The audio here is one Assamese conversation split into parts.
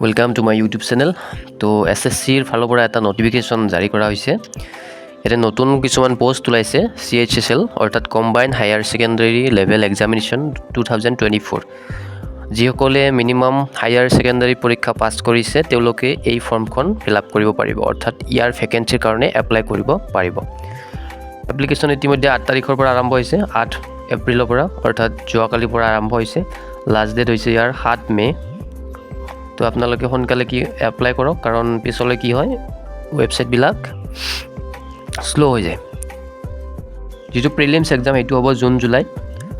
Welcome to my YouTube channel. তো SSCৰ ফালৰ পৰা এটা নোটিফিকেশ্যন জাৰি কৰা হৈছে। এটা নতুন কিছুমান পোষ্ট ওলাইছে chsl অৰ্থাৎ combined higher secondary level examination 2024 যিসকলে মিনিমাম হায়াৰ সেকেন্ডাৰী পৰীক্ষা পাছ কৰিছে তেওঁলোকে এই ফৰ্মখন ফিল আপ কৰিব পাৰিব অৰ্থাৎ ইয়াৰ ভেকেন্সিৰ কাৰণে এপ্লাই কৰিব পাৰিব। এপ্লিকেশ্যন ইতিমধ্যে 8 তাৰিখৰ পৰা আৰম্ভ হৈছে 8 এপ্ৰিলৰ পৰা অৰ্থাৎ যোৱাকালিৰ পৰা আৰম্ভ হৈছে। লাষ্ট ডেট হৈছে ইয়াৰ 7 মে। তো আপোনালোকে সোনকালে কি এপ্লাই কৰক কাৰণ পিছলৈ কি হয় ওয়েবসাইটবিলাক স্লো হৈ যায়। যেটো প্ৰিলিমছ এক্সাম হেতু হ'ব জুন জুলাই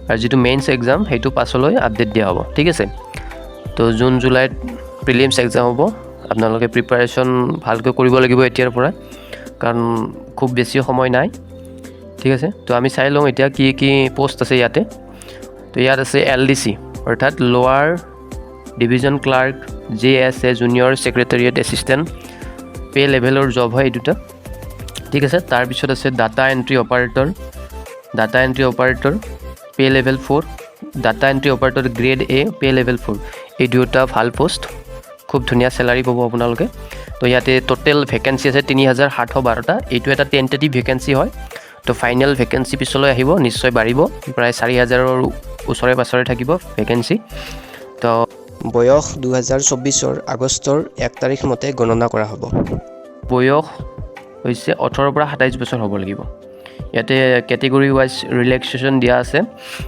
আৰু যেটো মেইনছ এক্সাম হেতু পাছলৈ আপডেট দিয়া হ'ব, ঠিক আছে। তো জুন জুলাইত প্ৰিলিমছ এক্সাম হ'ব। আপোনালোকে প্ৰিপাৰেচন ভালকৈ কৰিব লাগিব এতিয়াৰ পৰা কাৰণ খুব বেছি সময় নাই, ঠিক আছে। তো আমি চাই লওঁ এতিয়া কি কি পোষ্ট আছে ইয়াতে। তো ইয়াত আছে LDC অৰ্থাৎ lower division clerk JSA junior secretariat assistant pay লেভেলৰ জব হয় এই দুটা, ঠিক আছে। তাৰ পিছত আছে data entry operator pay level 4, data entry operator grade A pay level 4। এই দুটা ভাল পোষ্ট, খুব ধুনীয়া স্যালাৰি পাব আপোনালোকে। তো ইয়াতে টোটেল ভেকেন্সি আছে 3712টা। এইটো এটা টেন্টেটিভ ভেকেন্সি হয়। তো ফাইনেল ভেকেন্সি পিছলৈ আহিব, নিশ্চয় বাঢ়িব, প্ৰায় 4000ৰ ওচৰে পাছৰে থাকিব ভেকেন্সি। তো বয়স 2024 আগষ্টৰ 1 তাৰিখ মতে গণনা কৰা হ'ব। বয়স হৈছে 18 পৰা 27 বছৰ হ'ব লাগিব। ইয়াতে কেটেগৰি ওয়াইজ ৰিলেক্সেশন দিয়া আছে,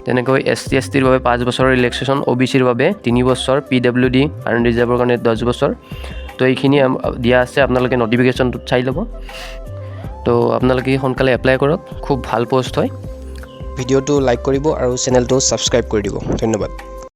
তেনেকৈ SC STৰ বাবে 5 বছৰৰ ৰিলেক্সেশন, OBCৰ বাবে 3 বছৰ, PWD আৰু ৰিজাৰ্ভৰ কাৰণে 10 বছৰ। তো এইখিনি দিয়া আছে, আপোনালোকে নোটিফিকেশ্যনটো চাই ল'ব। তো আপোনালোকে সোনকালে এপ্লাই কৰক, খুব ভাল পোষ্ট হয়। ভিডিঅ'টো লাইক কৰিব আৰু চেনেলটো সাবস্ক্ৰাইব কৰি দিব। ধন্যবাদ।